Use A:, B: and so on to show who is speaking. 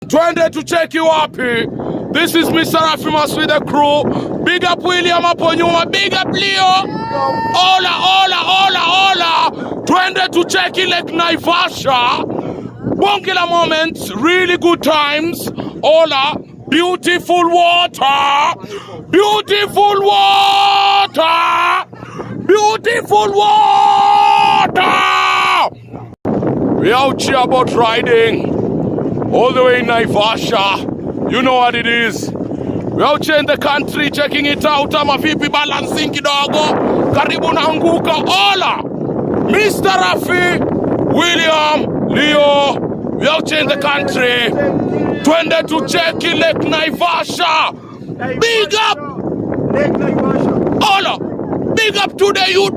A: Twende tucheki wapi. This is Mr. Raphimus with the crew. Big up William hapo nyuma. Big up Leo. Ola. Twende tucheki Lake Naivasha. Bongila moments, really good times. Ola, beautiful water. Beautiful water. Beautiful water. We out here about riding all the way in Naivasha. You know what it is. We out here in the country checking it out. Ama vipi balancing kidogo. Karibu naanguka. Ola, Mr. Rafi, William, Leo. We out here in the country. Twende to check Lake Naivasha. Big up. Ola, big up to the youth.